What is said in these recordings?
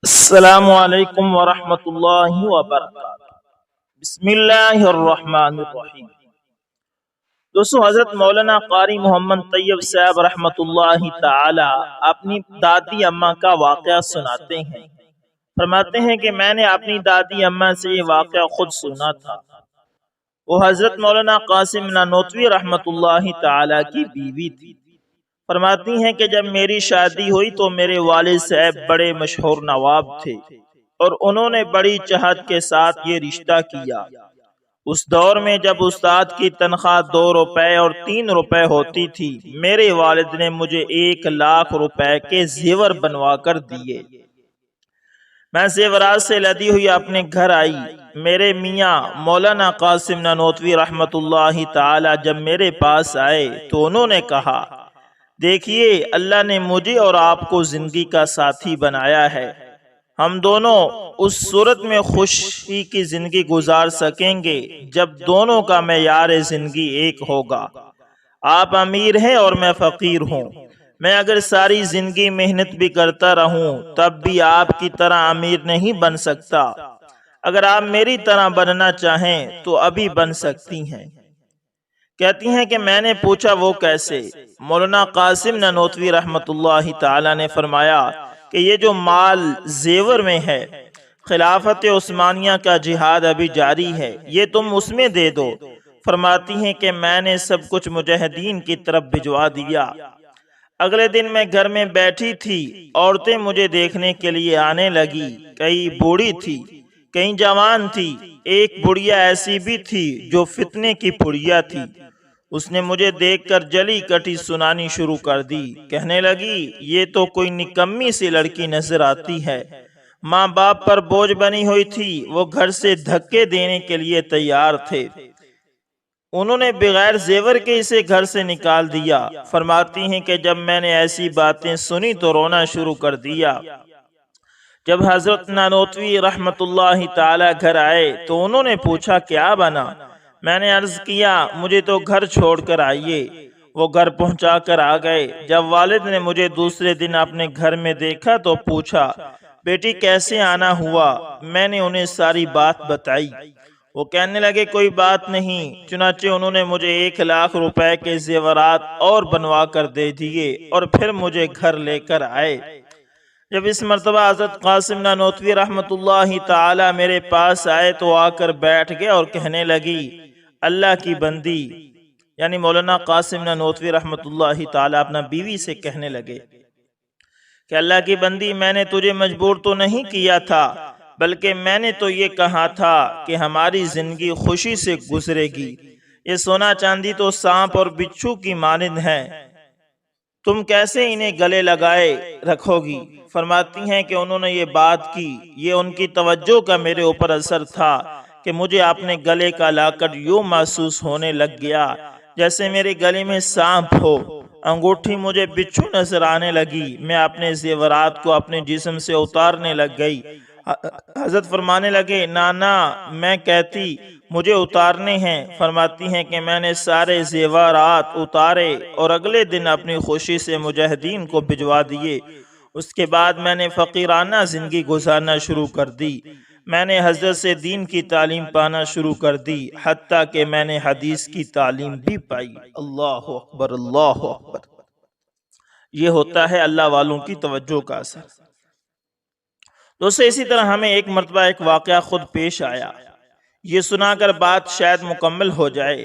السلام علیکم ورحمۃ اللہ وبرکاتہ۔ بسم اللہ الرحمن الرحیم۔ دوستو، حضرت مولانا قاری محمد طیب صاحب رحمۃ اللہ تعالی اپنی دادی اماں کا واقعہ سناتے ہیں۔ فرماتے ہیں کہ میں نے اپنی دادی اماں سے یہ واقعہ خود سنا تھا۔ وہ حضرت مولانا قاسم نانوتوی رحمۃ اللہ تعالی کی بیوی تھی۔ فرماتی ہیں کہ جب میری شادی ہوئی تو میرے والد صاحب بڑے مشہور نواب تھے اور انہوں نے بڑی چاہت کے ساتھ یہ رشتہ کیا۔ اس دور میں جب استاد کی تنخواہ 2 روپے اور 3 روپے ہوتی تھی، میرے والد نے مجھے 1,00,000 روپے کے زیور بنوا کر دیے۔ میں زیورات سے لدی ہوئی اپنے گھر آئی۔ میرے میاں مولانا قاسم نانوتوی رحمۃ اللہ تعالی جب میرے پاس آئے تو انہوں نے کہا، دیکھیے، اللہ نے مجھے اور آپ کو زندگی کا ساتھی بنایا ہے۔ ہم دونوں اس صورت میں خوشی کی زندگی گزار سکیں گے جب دونوں کا معیار زندگی ایک ہوگا۔ آپ امیر ہیں اور میں فقیر ہوں۔ میں اگر ساری زندگی محنت بھی کرتا رہوں تب بھی آپ کی طرح امیر نہیں بن سکتا۔ اگر آپ میری طرح بننا چاہیں تو ابھی بن سکتی ہیں۔ کہتی ہیں کہ میں نے پوچھا، وہ کیسے؟ مولانا قاسم نانوتوی رحمۃ اللہ تعالی نے فرمایا کہ یہ جو مال زیور میں ہے، خلافت عثمانیہ کا جہاد ابھی جاری ہے، یہ تم اس میں دے دو۔ فرماتی ہیں کہ میں نے سب کچھ مجاہدین کی طرف بھجوا دیا۔ اگلے دن میں گھر میں بیٹھی تھی، عورتیں مجھے دیکھنے کے لیے آنے لگی۔ کئی بوڑھی تھی، کئی جوان تھی، ایک بڑھیا ایسی بھی تھی جو فتنے کی پڑیا تھی۔ اس نے مجھے دیکھ کر جلی کٹی سنانی شروع کر دی۔ کہنے لگی، یہ تو کوئی نکمی سی لڑکی نظر آتی ہے۔ ماں باپ پر بوجھ بنی ہوئی تھی، وہ گھر سے دھکے دینے کے لیے تیار تھے۔ انہوں نے بغیر زیور کے اسے گھر سے نکال دیا۔ فرماتی ہیں کہ جب میں نے ایسی باتیں سنی تو رونا شروع کر دیا۔ جب حضرت نانوتوی رحمت اللہ تعالی گھر آئے تو انہوں نے پوچھا، کیا بنا؟ میں نے عرض کیا، مجھے تو گھر چھوڑ کر آئیے۔ وہ گھر پہنچا کر آ گئے۔ جب والد نے مجھے دوسرے دن اپنے گھر میں دیکھا تو پوچھا، بیٹی کیسے آنا ہوا؟ میں نے انہیں ساری بات بتائی۔ وہ کہنے لگے، کوئی بات نہیں۔ چنانچہ انہوں نے مجھے 1,00,000 روپے کے زیورات اور بنوا کر دے دیے اور پھر مجھے گھر لے کر آئے۔ جب اس مرتبہ حضرت قاسم نانوتوی رحمت اللہ تعالی میرے پاس آئے تو آ کر بیٹھ گئے اور کہنے لگی، اللہ کی بندی، یعنی مولانا قاسم نانوتوی رحمت اللہ تعالی اپنا بیوی سے کہنے لگے کہ اللہ کی بندی، میں نے تجھے مجبور تو نہیں کیا تھا، بلکہ میں نے تو یہ کہا تھا کہ ہماری زندگی خوشی سے گزرے گی۔ یہ سونا چاندی تو سانپ اور بچھو کی مانند ہے، تم کیسے انہیں گلے لگائے رکھو گی؟ فرماتی ہیں کہ انہوں نے یہ بات کی، یہ ان کی توجہ کا میرے اوپر اثر تھا کہ مجھے اپنے گلے کا لاکٹ یوں محسوس ہونے لگ گیا جیسے میرے گلے میں سانپ ہو۔ انگوٹھی مجھے بچھو نظر آنے لگی۔ میں اپنے زیورات کو اپنے جسم سے اتارنے لگ گئی۔ حضرت فرمانے لگے، نانا، میں کہتی مجھے اتارنے ہیں۔ فرماتی ہیں کہ میں نے سارے زیورات اتارے اور اگلے دن اپنی خوشی سے مجاہدین کو بھجوا دیے۔ اس کے بعد میں نے فقیرانہ زندگی گزارنا شروع کر دی۔ میں نے حضرت سے دین کی تعلیم پانا شروع کر دی، حتیٰ کہ میں نے حدیث کی تعلیم بھی پائی۔ اللہ اکبر، اللہ اکبر۔ یہ ہوتا ہے اللہ والوں کی توجہ کا اثر۔ دوستو، اسی طرح ہمیں ایک مرتبہ ایک واقعہ خود پیش آیا۔ یہ سنا کر بات شاید مکمل ہو جائے۔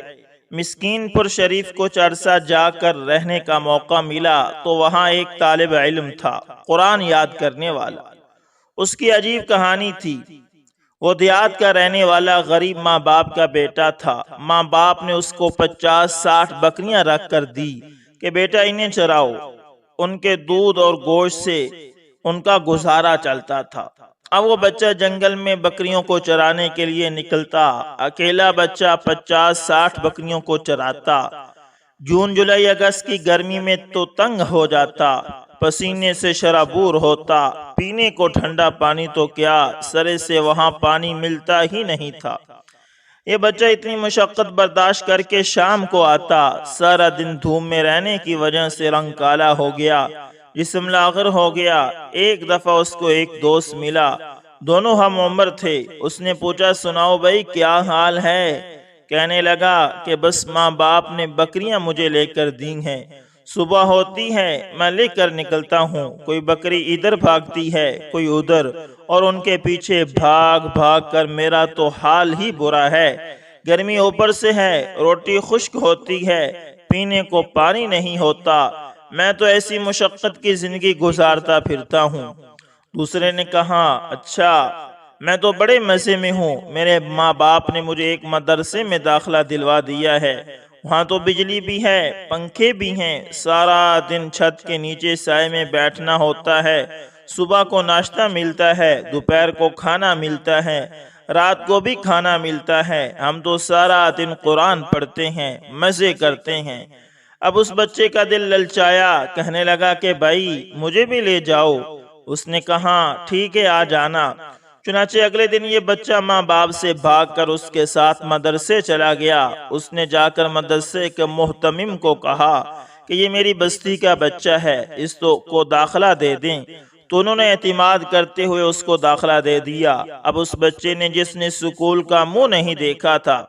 مسکین پور شریف کچھ عرصہ جا کر رہنے کا موقع ملا تو وہاں ایک طالب علم تھا، قرآن یاد کرنے والا۔ اس کی عجیب کہانی تھی۔ وہ دیہات کا رہنے والا غریب ماں باپ کا بیٹا تھا۔ ماں باپ نے اس کو 50-60 بکریاں رکھ کر دی کہ بیٹا انہیں چراؤ۔ ان کے دودھ اور گوشت سے ان کا گزارا چلتا تھا۔ اب وہ بچہ جنگل میں بکریوں کو چرانے کے لیے نکلتا۔ اکیلا بچہ 50-60 بکریوں کو چراتا۔ جون، جولائی، اگست کی گرمی میں تو تنگ ہو جاتا، پسینے سے شرابور ہوتا۔ پینے کو ٹھنڈا پانی تو کیا، سرے سے وہاں پانی ملتا ہی نہیں تھا۔ یہ بچہ اتنی مشقت برداشت کر کے شام کو آتا۔ سارا دن دھوپ میں رہنے کی وجہ سے رنگ کالا ہو گیا، جسم لاغر ہو گیا۔ ایک دفعہ اس کو ایک دوست ملا، دونوں ہم عمر تھے۔ اس نے پوچھا سناؤ بھائی کیا حال ہے؟ کہنے لگا کہ بس ماں باپ نے بکریاں مجھے لے کر دی ہیں، صبح ہوتی ہے میں لے کر نکلتا ہوں، کوئی بکری ادھر بھاگتی ہے کوئی ادھر، اور ان کے پیچھے بھاگ بھاگ کر میرا تو حال ہی برا ہے۔ گرمی اوپر سے ہے، روٹی خشک ہوتی ہے، پینے کو پانی نہیں ہوتا، میں تو ایسی مشقت کی زندگی گزارتا پھرتا ہوں۔ دوسرے نے کہا اچھا، میں تو بڑے مزے میں ہوں، میرے ماں باپ نے مجھے ایک مدرسے میں داخلہ دلوا دیا ہے، وہاں تو بجلی بھی ہے، پنکھے بھی ہیں، سارا دن چھت کے نیچے سائے میں بیٹھنا ہوتا ہے، صبح کو ناشتہ ملتا ہے، دوپہر کو کھانا ملتا ہے، رات کو بھی کھانا ملتا ہے، ہم تو سارا دن قرآن پڑھتے ہیں، مزے کرتے ہیں۔ اب اس بچے کا دل للچایا، کہنے لگا کہ بھائی مجھے بھی لے جاؤ۔ اس نے کہا ٹھیک ہے آ جانا۔ چنانچہ اگلے دن یہ بچہ ماں باپ سے بھاگ کر اس کے ساتھ مدرسے چلا گیا۔ اس نے جا کر مدرسے کے محتمم کو کہا کہ یہ میری بستی کا بچہ ہے، اس کو داخلہ دے دیں، تو انہوں نے اعتماد کرتے ہوئے اس کو داخلہ دے دیا۔ اب اس بچے نے جس نے سکول کا منہ نہیں دیکھا تھا،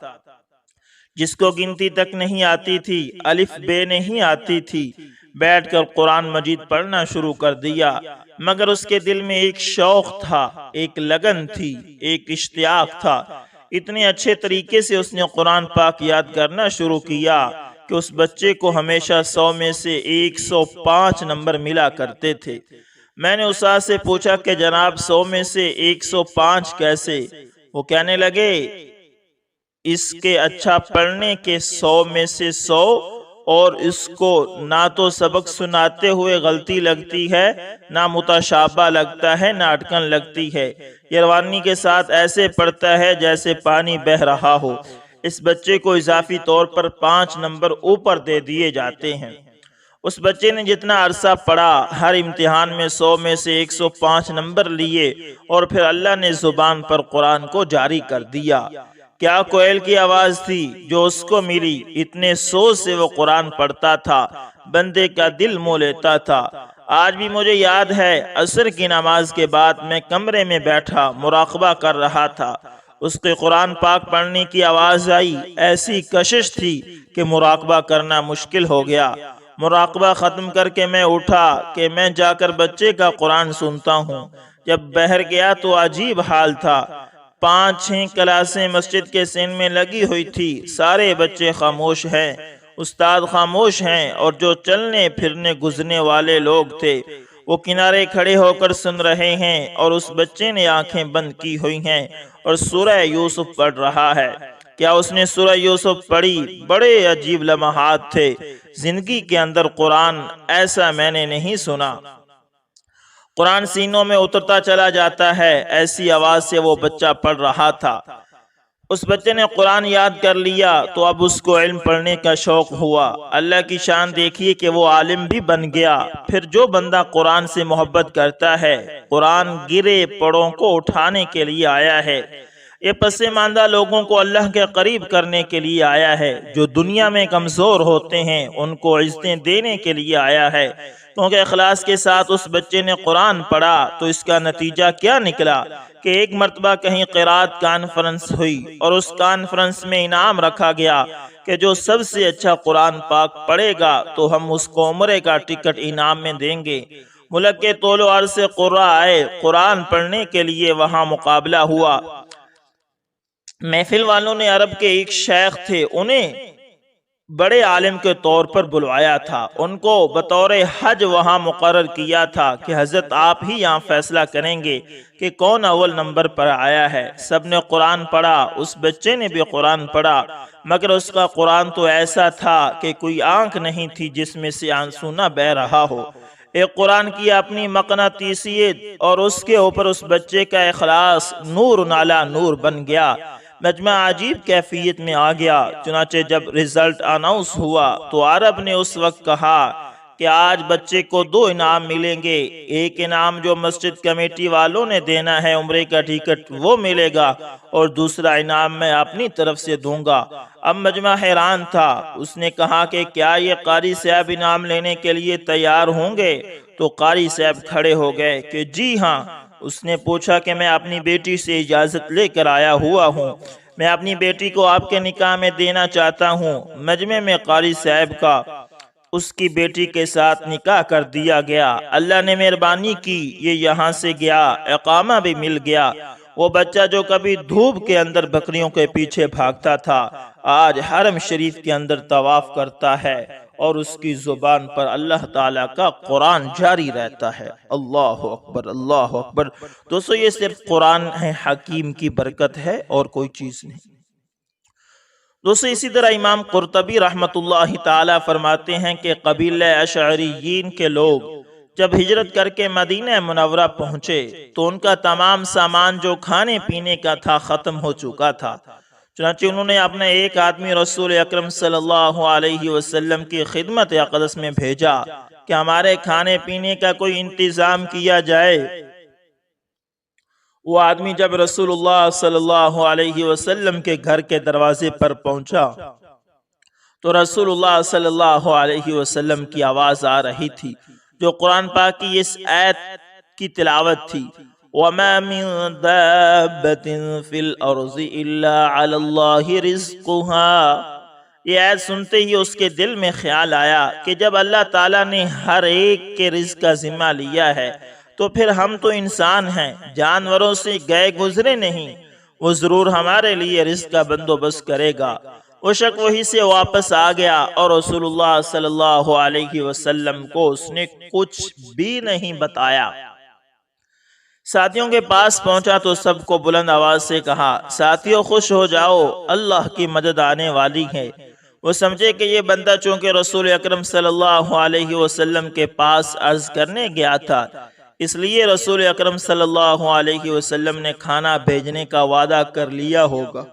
جس کو گنتی تک نہیں آتی تھی، الف بے نہیں آتی تھی، بیٹھ کر قرآن مجید پڑھنا شروع کر دیا، مگر اس کے دل میں ایک شوق تھا، ایک لگن تھی، ایک اشتیاق تھا۔ اتنے اچھے طریقے سے اس نے قرآن پاک یاد کرنا شروع کیا کہ اس بچے کو ہمیشہ 100 میں سے 105 نمبر ملا کرتے تھے۔ میں نے استاد سے پوچھا کہ جناب 100 میں سے 105 کیسے؟ وہ کہنے لگے اس کے اچھا پڑھنے کے 100 میں سے 100، اور اس کو نہ تو سبق سناتے ہوئے غلطی لگتی ہے، نہ متشابہ لگتا ہے، نہ اٹکن لگتی ہے، یہ روانی کے ساتھ ایسے پڑھتا ہے جیسے پانی بہ رہا ہو۔ اس بچے کو اضافی طور پر 5 نمبر اوپر دے دیے جاتے ہیں۔ اس بچے نے جتنا عرصہ پڑھا، ہر امتحان میں 100 میں سے 105 نمبر لیے، اور پھر اللہ نے زبان پر قرآن کو جاری کر دیا۔ کیا کوئل کی آواز تھی جو اس کو ملی، اتنے سوز سے وہ قرآن پڑھتا تھا، بندے کا دل مو لیتا تھا۔ آج بھی مجھے یاد ہے، عصر کی نماز کے بعد میں کمرے میں بیٹھا مراقبہ کر رہا تھا، اس کے قرآن پاک پڑھنے کی آواز آئی، ایسی کشش تھی کہ مراقبہ کرنا مشکل ہو گیا۔ مراقبہ ختم کر کے میں اٹھا کہ میں جا کر بچے کا قرآن سنتا ہوں۔ جب باہر گیا تو عجیب حال تھا، 5-6 کلاسیں مسجد کے سین میں لگی ہوئی تھی، سارے بچے خاموش ہیں، استاد خاموش ہیں، اور جو چلنے پھرنے گزرنے والے لوگ تھے وہ کنارے کھڑے ہو کر سن رہے ہیں، اور اس بچے نے آنکھیں بند کی ہوئی ہیں اور سورہ یوسف پڑھ رہا ہے۔ کیا اس نے سورہ یوسف پڑھی؟ بڑے عجیب لمحات تھے زندگی کے اندر، قرآن ایسا میں نے نہیں سنا۔ قرآن سینوں میں اترتا چلا جاتا ہے، ایسی آواز سے وہ بچہ پڑھ رہا تھا۔ اس بچے نے قرآن یاد کر لیا تو اب اس کو علم پڑھنے کا شوق ہوا۔ اللہ کی شان دیکھیے کہ وہ عالم بھی بن گیا۔ پھر جو بندہ قرآن سے محبت کرتا ہے، قرآن گرے پڑوں کو اٹھانے کے لیے آیا ہے، یہ پسماندہ لوگوں کو اللہ کے قریب کرنے کے لیے آیا ہے، جو دنیا میں کمزور ہوتے ہیں ان کو عزتیں دینے کے لیے آیا ہے۔ کیونکہ اخلاص کے ساتھ اس بچے نے قرآن پڑھا تو اس کا نتیجہ کیا نکلا کہ ایک مرتبہ کہیں قرات کانفرنس ہوئی، اور اس کانفرنس میں انعام رکھا گیا کہ جو سب سے اچھا قرآن پاک پڑھے گا تو ہم اس کو عمرے کا ٹکٹ انعام میں دیں گے۔ ملک کے طول و عرض سے قراء آئے قرآن پڑھنے کے لیے، وہاں مقابلہ ہوا۔ محفل والوں نے عرب کے ایک شیخ تھے، انہیں بڑے عالم کے طور پر بلوایا تھا، ان کو بطور حج وہاں مقرر کیا تھا کہ حضرت آپ ہی یہاں فیصلہ کریں گے کہ کون اول نمبر پر آیا ہے۔ سب نے قرآن پڑھا، اس بچے نے بھی قرآن پڑھا، مگر اس کا قرآن تو ایسا تھا کہ کوئی آنکھ نہیں تھی جس میں سے آنسو نہ بہ رہا ہو۔ ایک قرآن کی اپنی مقناطیسیت اور اس کے اوپر اس بچے کا اخلاص نور نالا نور بن گیا۔ مجمع عجیب کیفیت میں آ گیا۔ چنانچہ جب رزلٹ اناؤنس ہوا تو عرب نے اس وقت کہا کہ آج بچے کو 2 انعام ملیں گے، ایک انعام جو مسجد کمیٹی والوں نے دینا ہے عمرے کا ٹکٹ وہ ملے گا، اور دوسرا انعام میں اپنی طرف سے دوں گا۔ اب مجمع حیران تھا، اس نے کہا کہ کیا یہ قاری صاحب انعام لینے کے لیے تیار ہوں گے؟ تو قاری صاحب کھڑے ہو گئے کہ جی ہاں۔ اس نے پوچھا کہ میں اپنی بیٹی سے اجازت لے کر آیا ہوا ہوں، میں اپنی بیٹی کو آپ کے نکاح میں دینا چاہتا ہوں۔ مجمع میں قاری صاحب کا اس کی بیٹی کے ساتھ نکاح کر دیا گیا۔ اللہ نے مہربانی کی، یہ یہاں سے گیا، اقامہ بھی مل گیا۔ وہ بچہ جو کبھی دھوپ کے اندر بکریوں کے پیچھے بھاگتا تھا، آج حرم شریف کے اندر طواف کرتا ہے، اور اس کی زبان پر اللہ تعالیٰ کا قرآن جاری رہتا ہے۔ اللہ اکبر، اللہ اکبر۔ دوستو یہ صرف قرآن حکیم کی برکت ہے اور کوئی چیز نہیں۔ دوستو اسی طرح امام قرطبی رحمت اللہ تعالی فرماتے ہیں کہ قبیلہ اشعریین کے لوگ جب ہجرت کر کے مدینہ منورہ پہنچے تو ان کا تمام سامان جو کھانے پینے کا تھا ختم ہو چکا تھا، چنانچہ انہوں نے اپنے ایک آدمی رسول اکرم صلی اللہ علیہ وسلم کی خدمت اقدس میں بھیجا کہ ہمارے کھانے پینے کا کوئی انتظام کیا جائے۔ وہ آدمی جب رسول اللہ صلی اللہ علیہ وسلم کے گھر کے دروازے پر پہنچا تو رسول اللہ صلی اللہ علیہ وسلم کی آواز آ رہی تھی جو قرآن پاک کی اس آیت کی تلاوت تھی، وَمَا مِن دَابَّةٍ فِي الْأَرْضِ إِلَّا عَلَى اللَّهِ رِزْقُهَا۔ یہ آیت سنتے ہی اس کے دل میں خیال آیا کہ جب اللہ تعالیٰ نے ہر ایک کے رزق کا ذمہ لیا ہے تو پھر ہم تو انسان ہیں، جانوروں سے گئے گزرے نہیں، وہ ضرور ہمارے لیے رزق کا بندوبست کرے گا۔ وہ شخص وہی سے واپس آ گیا اور رسول اللہ صلی اللہ علیہ وسلم کو اس نے کچھ بھی نہیں بتایا۔ ساتھیوں کے پاس پہنچا تو سب کو بلند آواز سے کہا، ساتھیوں خوش ہو جاؤ، اللہ کی مدد آنے والی ہے۔ وہ سمجھے کہ یہ بندہ چونکہ رسول اکرم صلی اللہ علیہ وسلم کے پاس عرض کرنے گیا تھا، اس لیے رسول اکرم صلی اللہ علیہ وسلم نے کھانا بھیجنے کا وعدہ کر لیا ہوگا،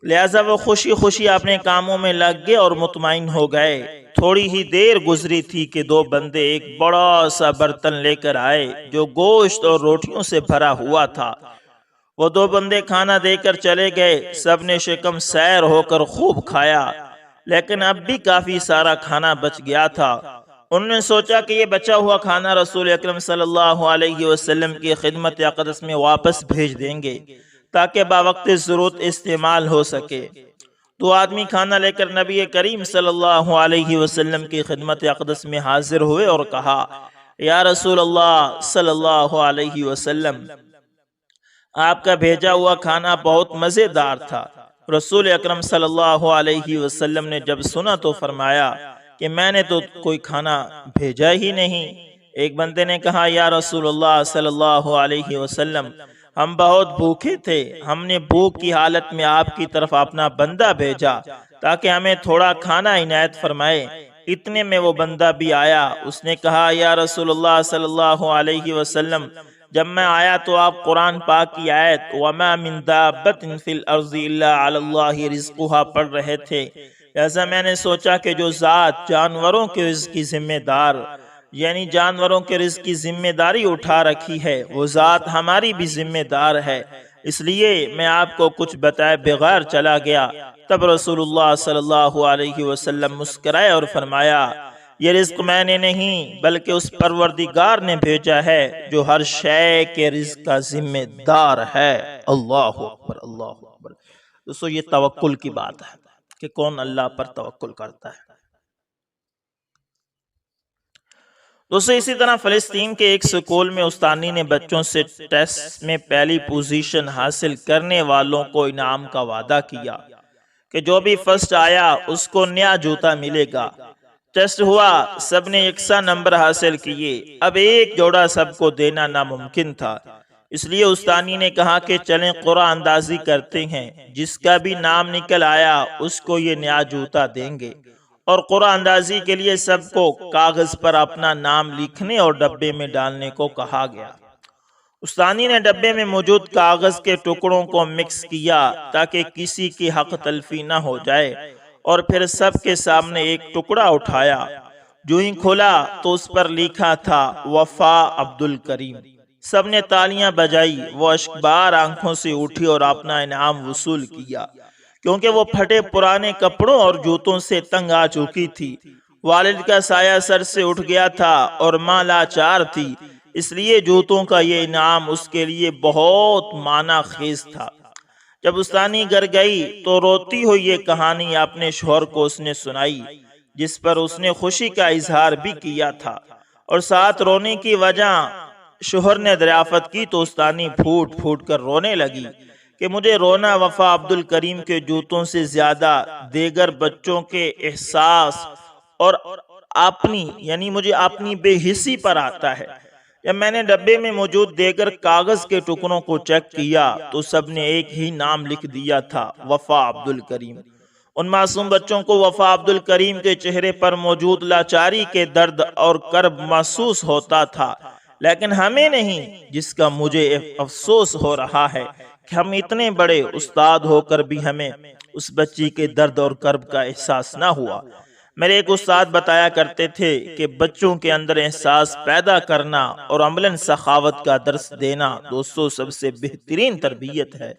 لہٰذا وہ خوشی خوشی اپنے کاموں میں لگ گئے اور مطمئن ہو گئے۔ تھوڑی ہی دیر گزری تھی کہ 2 بندے ایک بڑا سا برتن لے کر آئے جو گوشت اور روٹیوں سے بھرا ہوا تھا۔ وہ 2 بندے کھانا دے کر چلے گئے، سب نے شکم سیر ہو کر خوب کھایا، لیکن اب بھی کافی سارا کھانا بچ گیا تھا۔ انہوں نے سوچا کہ یہ بچا ہوا کھانا رسول اکرم صلی اللہ علیہ وسلم کی خدمت اقدس میں واپس بھیج دیں گے تاکہ باوقت ضرورت استعمال ہو سکے۔ 2 آدمی کھانا لے کر نبی کریم صلی اللہ علیہ وسلم کی خدمت اقدس میں حاضر ہوئے اور کہا، یا رسول اللہ صلی اللہ علیہ وسلم، آپ کا بھیجا ہوا کھانا بہت مزیدار تھا۔ رسول اکرم صلی اللہ علیہ وسلم نے جب سنا تو فرمایا کہ میں نے تو کوئی کھانا بھیجا ہی نہیں۔ ایک بندے نے کہا، یا رسول اللہ صلی اللہ علیہ وسلم، ہم بہت بھوکے تھے، ہم نے بھوک کی حالت میں آپ کی طرف اپنا بندہ بھیجا تاکہ ہمیں تھوڑا کھانا عنایت فرمائے۔ اتنے میں وہ بندہ بھی آیا، اس نے کہا، یا رسول اللہ صلی اللہ علیہ وسلم، جب میں آیا تو آپ قرآن پاک کی آیت وَمَا مِن دَابَّةٍ فِي الْأَرْضِ إِلَّا عَلَى اللَّهِ رِزْقُهَا پڑھ رہے تھے، لہذا میں نے سوچا کہ جو ذات جانوروں کے رزق کی ذمہ دار، یعنی جانوروں کے رزق کی ذمہ داری اٹھا رکھی ہے، وہ ذات ہماری بھی ذمہ دار ہے، اس لیے میں آپ کو کچھ بتائے بغیر چلا گیا۔ تب رسول اللہ صلی اللہ علیہ وسلم مسکرائے اور فرمایا، یہ رزق میں نے نہیں بلکہ اس پروردگار نے بھیجا ہے جو ہر شے کے رزق کا ذمہ دار ہے۔ اللہ اکبر، اللہ اکبر۔ دوستو یہ توکل کی بات ہے کہ کون اللہ پر توکل کرتا ہے۔ دوستو اسی طرح فلسطین کے ایک سکول میں استانی نے بچوں سے ٹیسٹ میں پہلی پوزیشن حاصل کرنے والوں کو انعام کا وعدہ کیا کہ جو بھی فرسٹ آیا اس کو نیا جوتا ملے گا۔ ٹیسٹ ہوا، سب نے یکساں نمبر حاصل کیے، اب ایک جوڑا سب کو دینا ناممکن تھا، اس لیے استانی نے کہا کہ چلیں قرعہ اندازی کرتے ہیں، جس کا بھی نام نکل آیا اس کو یہ نیا جوتا دیں گے۔ اور قرعہ اندازی کے لیے سب کو کاغذ پر اپنا نام لکھنے اور ڈبے میں ڈالنے کو کہا گیا۔ استانی نے ڈبے میں موجود کاغذ کے ٹکڑوں کو مکس کیا تاکہ کسی کی حق تلفی نہ ہو جائے، اور پھر سب کے سامنے ایک ٹکڑا اٹھایا، جو ہی کھولا تو اس پر لکھا تھا وفا عبد الکریم۔ سب نے تالیاں بجائی، وہ اشکبار آنکھوں سے اٹھی اور اپنا انعام وصول کیا، کیونکہ وہ پھٹے پرانے کپڑوں اور جوتوں سے تنگ آ چکی تھی۔ والد کا سایہ سر سے اٹھ گیا تھا اور ماں لاچار تھی، اس لیے جوتوں کا یہ انعام اس کے لیے بہت معنی خیز تھا۔ جب استانی گھر گئی تو روتی ہوئی یہ کہانی اپنے شوہر کو اس نے سنائی، جس پر اس نے خوشی کا اظہار بھی کیا تھا، اور ساتھ رونے کی وجہ شوہر نے دریافت کی تو استانی پھوٹ پھوٹ کر رونے لگی کہ مجھے رونا وفا عبد الکریم کے جوتوں سے زیادہ دیگر بچوں کے احساس اور مجھے اپنی بے حسی پر آتا ہے۔ جب میں نے ڈبے میں موجود دیگر کاغذ کے ٹکڑوں کو چیک کیا تو سب نے ایک ہی نام لکھ دیا تھا، وفا عبد الکریم۔ ان معصوم بچوں کو وفا عبد الکریم کے چہرے پر موجود لاچاری کے درد اور کرب محسوس ہوتا تھا، لیکن ہمیں نہیں، جس کا مجھے افسوس ہو رہا ہے کہ ہم اتنے بڑے استاد ہو کر بھی ہمیں اس بچی کے درد اور کرب کا احساس نہ ہوا۔ میرے ایک استاد بتایا کرتے تھے کہ بچوں کے اندر احساس پیدا کرنا اور عملاً سخاوت کا درس دینا دوستو سب سے بہترین تربیت ہے۔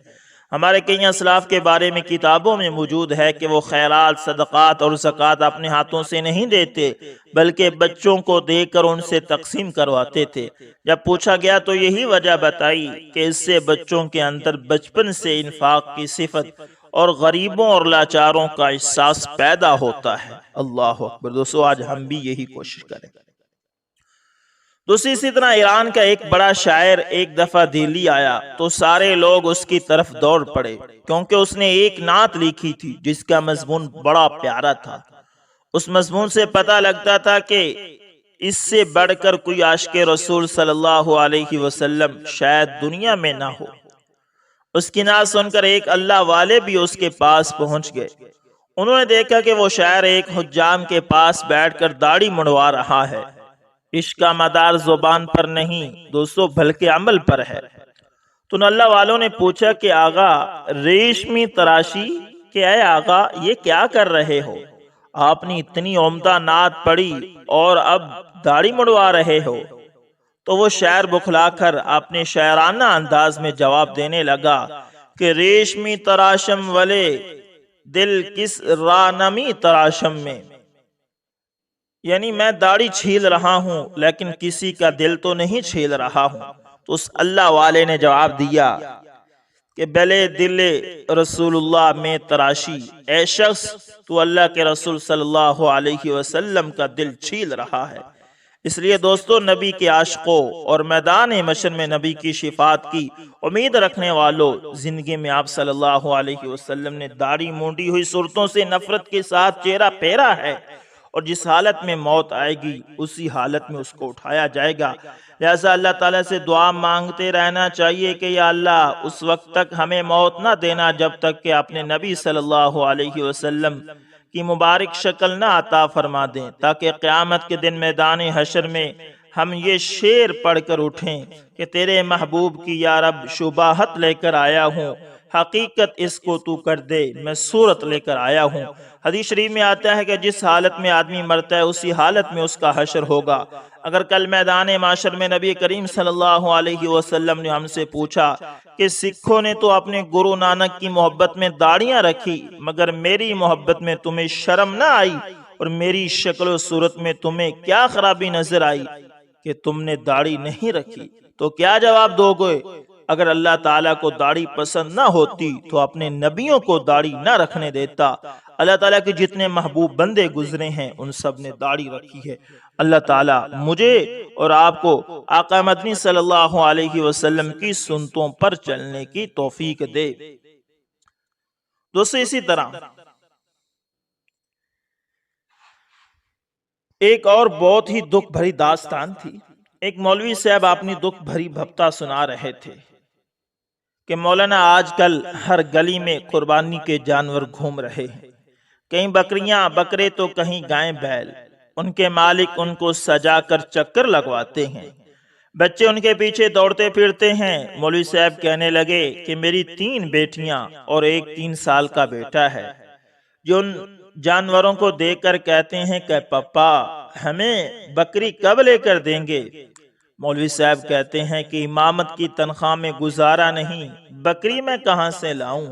ہمارے کئی اسلاف کے بارے میں کتابوں میں موجود ہے کہ وہ خیرات، صدقات اور زکوٰۃ اپنے ہاتھوں سے نہیں دیتے، بلکہ بچوں کو دے کر ان سے تقسیم کرواتے تھے۔ جب پوچھا گیا تو یہی وجہ بتائی کہ اس سے بچوں کے اندر بچپن سے انفاق کی صفت اور غریبوں اور لاچاروں کا احساس پیدا ہوتا ہے۔ اللہ اکبر۔ دوستو آج ہم بھی یہی کوشش کریں۔ دوسری اسی طرح ایران کا ایک بڑا شاعر ایک دفعہ دہلی آیا تو سارے لوگ اس کی طرف دوڑ پڑے، کیونکہ اس نے ایک نعت لکھی تھی جس کا مضمون بڑا پیارا تھا۔ اس مضمون سے پتہ لگتا تھا کہ اس سے بڑھ کر کوئی عاشق رسول صلی اللہ علیہ وسلم شاید دنیا میں نہ ہو۔ اس کی نعت سن کر ایک اللہ والے بھی اس کے پاس پہنچ گئے۔ انہوں نے دیکھا کہ وہ شاعر ایک حجام کے پاس بیٹھ کر داڑھی منڈوا رہا ہے۔ عشق کا مدار زبان پر نہیں دوستو بلکہ عمل پر ہے۔ تو اللہ والوں نے پوچھا کہ آغا ریشمی تراشی، کہ اے آغا یہ کیا کر رہے ہو؟ آپ نے اتنی عمدہ نعت پڑھی اور اب داڑھی منڈوا رہے ہو؟ تو وہ شاعر بکھلا کر اپنے شاعرانہ انداز میں جواب دینے لگا کہ ریشمی تراشم والے دل کس رانمی تراشم میں، یعنی میں داڑھی چھیل رہا ہوں لیکن کسی کا دل تو نہیں چھیل رہا ہوں۔ تو اس اللہ والے نے جواب دیا کہ بلے دل رسول اللہ میں تراشی، اے شخص تو اللہ کے رسول صلی اللہ علیہ وسلم کا دل چھیل رہا ہے۔ اس لیے دوستو نبی کے عاشقوں اور میدان محشر میں نبی کی شفاعت کی امید رکھنے والوں، زندگی میں آپ صلی اللہ علیہ وسلم نے داڑھی مونڈی ہوئی صورتوں سے نفرت کے ساتھ چہرہ پھیرا ہے، اور جس حالت میں موت آئے گی اسی حالت میں اس کو اٹھایا جائے گا۔ لہذا اللہ تعالیٰ سے دعا مانگتے رہنا چاہیے کہ یا اللہ اس وقت تک ہمیں موت نہ دینا جب تک کہ اپنے نبی صلی اللہ علیہ وسلم کی مبارک شکل نہ عطا فرما دیں، تاکہ قیامت کے دن میدان حشر میں ہم یہ شعر پڑھ کر اٹھیں کہ تیرے محبوب کی یا رب شباہت لے کر آیا ہوں، حقیقت اس کو تو کر دے، میں صورت لے کر آیا ہوں۔ حدیث شریف میں آتا ہے کہ جس حالت میں آدمی مرتا ہے اسی حالت میں اس کا حشر ہوگا۔ اگر کل میدان معاشر میں نبی کریم صلی اللہ علیہ وسلم نے ہم سے پوچھا کہ سکھوں نے تو اپنے گرو نانک کی محبت میں داڑیاں رکھی مگر میری محبت میں تمہیں شرم نہ آئی، اور میری شکل و صورت میں تمہیں کیا خرابی نظر آئی کہ تم نے داڑھی نہیں رکھی، تو کیا جواب دو گے؟ اگر اللہ تعالیٰ کو داڑھی پسند نہ ہوتی تو اپنے نبیوں کو داڑھی نہ رکھنے دیتا۔ اللہ تعالیٰ کے جتنے محبوب بندے گزرے ہیں ان سب نے داڑھی رکھی ہے۔ اللہ تعالیٰ مجھے اور آپ کو آقا مدنی صلی اللہ علیہ وسلم کی سنتوں پر چلنے کی توفیق دے۔ دوستو اسی طرح ایک اور بہت ہی دکھ بھری داستان تھی۔ ایک مولوی صاحب اپنی دکھ بھری بھپتا سنا رہے تھے کہ مولانا آج کل ہر گلی میں قربانی کے جانور گھوم رہے ہیں، کہیں بکریاں بکرے تو کہیں گائیں بیل، ان کے مالک ان کو سجا کر چکر لگواتے ہیں، بچے ان کے پیچھے دوڑتے پھرتے ہیں۔ مولوی صاحب کہنے لگے کہ میری 3 بیٹیاں اور ایک 3 سال کا بیٹا ہے، جو ان جانوروں کو دیکھ کر کہتے ہیں کہ پپا ہمیں بکری کب لے کر دیں گے؟ مولوی صاحب کہتے ہیں کہ امامت کی تنخواہ میں گزارا نہیں، بکری میں کہاں سے لاؤں؟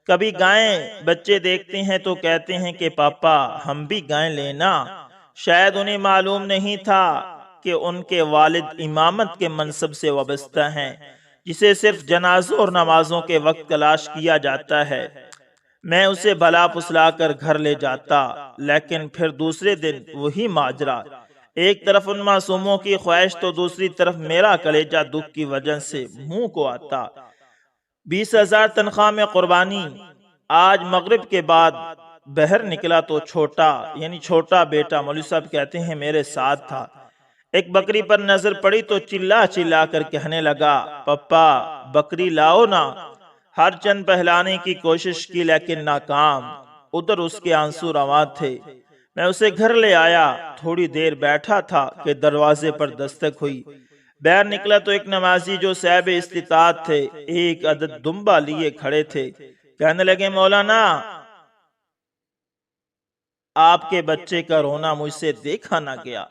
کبھی گائیں بچے دیکھتے ہیں تو کہتے ہیں کہ پاپا ہم بھی گائیں لینا۔ شاید انہیں معلوم نہیں تھا کہ ان کے والد امامت کے منصب سے وابستہ ہیں، جسے صرف جنازوں اور نمازوں کے وقت تلاش کیا جاتا ہے۔ میں اسے بھلا پسلا کر گھر لے جاتا، لیکن پھر دوسرے دن وہی ماجرا، ایک طرف ان معصوموں کی خواہش تو دوسری طرف میرا کلیجہ دکھ کی وجہ سے منہ کو آتا۔ 20,000 تنخواہ میں قربانی۔ آج مغرب کے بعد بہر نکلا تو چھوٹا بیٹا مولوی صاحب کہتے ہیں میرے ساتھ تھا۔ ایک بکری پر نظر پڑی تو چلا چلا کر کہنے لگا، پپا بکری لاؤ نا۔ ہر چند پہلانے کی کوشش کی لیکن ناکام۔ ادھر اس کے آنسو رواں تھے۔ میں اسے گھر لے آیا، تھوڑی دیر بیٹھا تھا کہ دروازے پر دستک ہوئی۔ باہر نکلا تو ایک نمازی جو صاحب استطاعت تھے، ایک عدد دمبا لیے کھڑے تھے۔ کہنے لگے مولانا آپ کے بچے کا رونا مجھ سے دیکھا نہ گیا،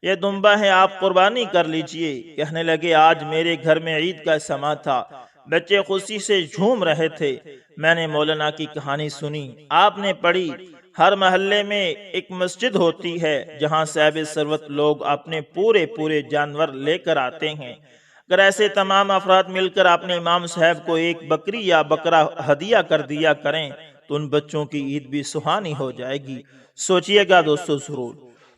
یہ دمبا ہے آپ قربانی کر لیجئے۔ کہنے لگے آج میرے گھر میں عید کا سما تھا، بچے خوشی سے جھوم رہے تھے۔ میں نے مولانا کی کہانی سنی، آپ نے پڑھی ہر محلے میں ایک مسجد ہوتی ہے جہاں صاحب ثروت لوگ اپنے پورے جانور لے کر آتے ہیں۔ اگر ایسے تمام افراد مل کر اپنے امام صاحب کو ایک بکری یا بکرا ہدیہ کر دیا کریں تو ان بچوں کی عید بھی سہانی ہو جائے گی۔ سوچئے گا دوستو ضرور۔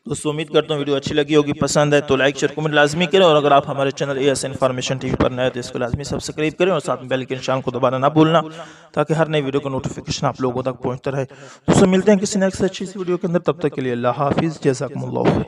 دوستو امید کرتا ہوں ویڈیو اچھی لگی ہوگی، پسند ہے تو لائک شیئر کمنٹ لازمی کریں، اور اگر آپ ہمارے چینل AS انفارمیشن TV پر نئے تو اس کو لازمی سبسکرائب کریں اور ساتھ میں بیل کے نشان کو دبانا نہ بھولنا تاکہ ہر نئی ویڈیو کا نوٹیفیکیشن آپ لوگوں تک پہنچتا رہے۔ دوستو ملتے ہیں کسی نیکسٹ اچھی سی ویڈیو کے اندر، تب تک کے لیے اللہ حافظ، جزاکم اللہ خیر۔